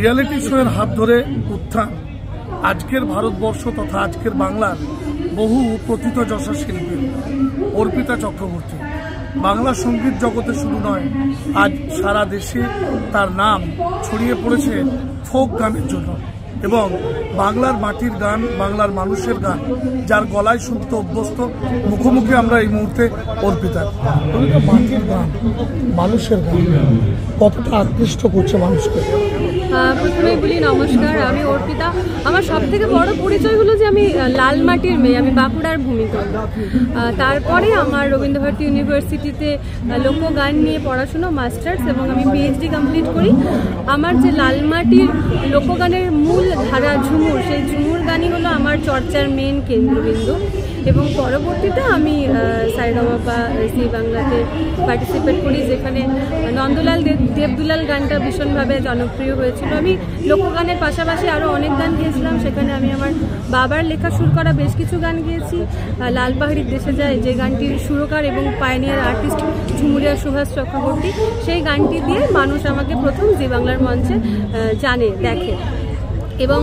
Reality শোয়ের হাত ধরে উত্থান আজকের ভারতবর্ষ তথা আজকের বাংলার বহু প্রথিতযশা শিল্পী অর্পিতা চক্রবর্তী। বাংলা সঙ্গীত জগতে শুধু নয়, আজ সারা দেশে তার নাম ছড়িয়ে পড়েছে ফোক গানের জন্য। এবং বাংলার মাটির গান, বাংলার মানুষের গান, যার গলায় শুনতে অভ্যস্ত, মুখোমুখি আমরা এই মুহূর্তে অর্পিতার। মাটির গান, মানুষের গান কতটা আকৃষ্ট করছে মানুষকে? প্রথমেই বলি নমস্কার, আমি অর্পিতা। আমার সব থেকে বড় পরিচয় হলো যে আমি লাল মাটির মেয়ে, আমি বাঁকুড়ার ভূমিকম্প। তারপরে আমার রবীন্দ্রভারতী ইউনিভার্সিটিতে লোকগান নিয়ে পড়াশুনো, মাস্টার্স, এবং আমি পিএইচডি কমপ্লিট করি। আমার যে লাল মাটির লোকগানের মূল ধারা ঝুমুর, সেই ঝুমুর গানই হলো আমার চর্চার মেন কেন্দ্রবিন্দু। এবং পরবর্তীতে আমি সারেগামাপা জি বাংলাতে পার্টিসিপেট করি, যেখানে নন্দলাল দেবদুলাল গানটা ভীষণভাবে জনপ্রিয় হয়েছিল। আমি লোকগানের পাশাপাশি আরও অনেক গান গেয়েছিলাম। সেখানে আমি আমার বাবার লেখা সুর করা বেশ কিছু গান গেয়েছি। লাল পাহাড়ির দেশে যায়, যে গানটির সুরকার এবং পায়োনিয়ার আর্টিস্ট ঝুমুরিয়া সুভাষ চক্রবর্তী, সেই গানটি দিয়ে মানুষ আমাকে প্রথম জি বাংলার মঞ্চে জানে, দেখে। এবং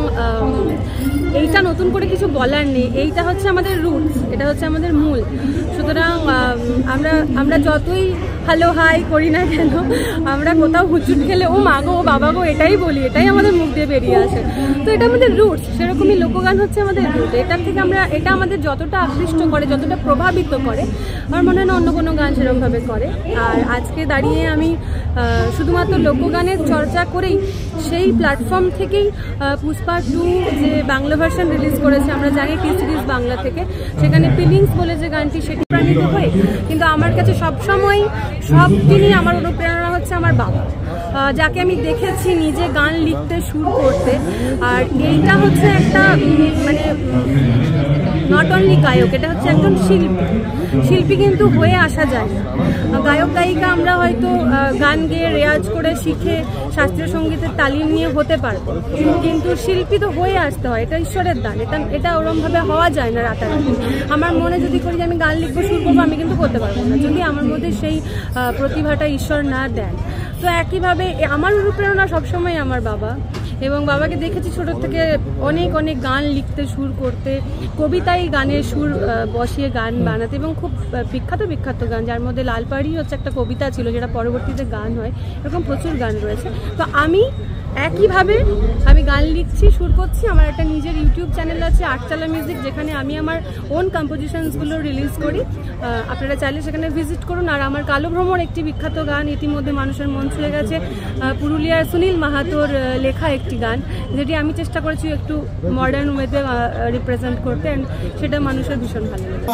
এইটা নতুন করে কিছু বলার নেই, এইটা হচ্ছে আমাদের রুটস, এটা হচ্ছে আমাদের মূল। সুতরাং আমরা যতই হ্যালো হাই করি না কেন, আমরা কোথাও হুচুট খেলে ও মা গো, ও বাবা গো, এটাই বলি, এটাই আমাদের মুখ দিয়ে বেরিয়ে আসে। তো এটা আমাদের রুটস, সেরকমই লোকগান হচ্ছে আমাদের রুট। এটার থেকে এটা আমাদের যতটা আকৃষ্ট করে, যতটা প্রভাবিত করে, আমার মনে হয় না অন্য কোনো গান সেরকমভাবে করে। আর আজকে দাঁড়িয়ে আমি শুধুমাত্র লোকগানের চর্চা করেই, সেই প্ল্যাটফর্ম থেকেই পুষ্পা 2 যে বাংলা ভার্সন রিলিজ করেছে, আমরা জানি টি সিরিজ বাংলা থেকে, সেখানে ফিলিংস বলে যে গানটি, সেটি প্রাণিত হয়ে। কিন্তু আমার কাছে সবসময় সব দিনই আমার অনুপ্রেরণা হচ্ছে আমার বাবা, যাকে আমি দেখেছি নিজে গান লিখতে, সুর করতে। আর এইটা হচ্ছে একটা মানে নট অনলি গায়ক, এটা হচ্ছে একজন শিল্পী কিন্তু হয়ে আসা যায় না। গায়ক গায়িকা আমরা হয়তো গান গেয়ে রেয়াজ করে শিখে শাস্ত্রীয় সঙ্গীতের তালিম নিয়ে হতে পারবো, কিন্তু শিল্পী তো হয়ে আসতে হয়, এটা ঈশ্বরের দান। এটা ওরমভাবে হওয়া যায় না রাতারাতি। আমার মনে যদি করি যে আমি গান লিখবো, সুর করবো, আমি কিন্তু করতে পারবো না, যদি আমার মধ্যে সেই প্রতিভাটা ঈশ্বর না দেন। তো একইভাবে আমার অনুপ্রেরণা সবসময় আমার বাবা, এবং বাবাকে দেখেছি ছোটোর থেকে অনেক অনেক গান লিখতে, সুর করতে, কবিতায় গানের সুর বসিয়ে গান বানাতে, এবং খুব বিখ্যাত গান, যার মধ্যে লাল পাহাড়ি হচ্ছে একটা কবিতা ছিল, যেটা পরবর্তীতে গান হয়। এরকম প্রচুর গান রয়েছে। তো আমি একইভাবে গান লিখছি, সুর করছি। আমার একটা নিজের ইউটিউব চ্যানেল আছে, আটচালা মিউজিক, যেখানে আমি আমার ওন কম্পোজিশনসগুলো রিলিজ করি। আপনারা চাইলে সেখানে ভিজিট করুন। আর আমার কালো ভ্রমর একটি বিখ্যাত গান, ইতিমধ্যে মানুষের মন ছুঁয়ে গেছে, পুরুলিয়ার সুনীল মাহাতোর লেখা একটি গান, যেটি আমি চেষ্টা করেছি একটু মডার্ন ওয়েতে রিপ্রেজেন্ট করতে, অ্যান্ড সেটা মানুষের ভীষণ ভালো লাগে।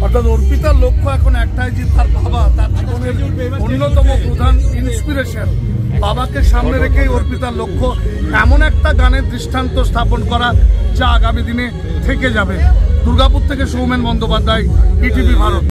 অর্থাৎ অর্পিতার লক্ষ্য এখন একটাই, যে তার বাবা তার জীবনের অন্যতম প্রধান ইন্সপিরেশন। বাবাকে সামনে রেখেই অর্পিতার লক্ষ্য এমন একটা গানের দৃষ্টান্ত স্থাপন করা, যা আগামী দিনে থেকে যাবে। দুর্গাপুর থেকে সৌমেন বন্দ্যোপাধ্যায়, ইটিভি ভারত।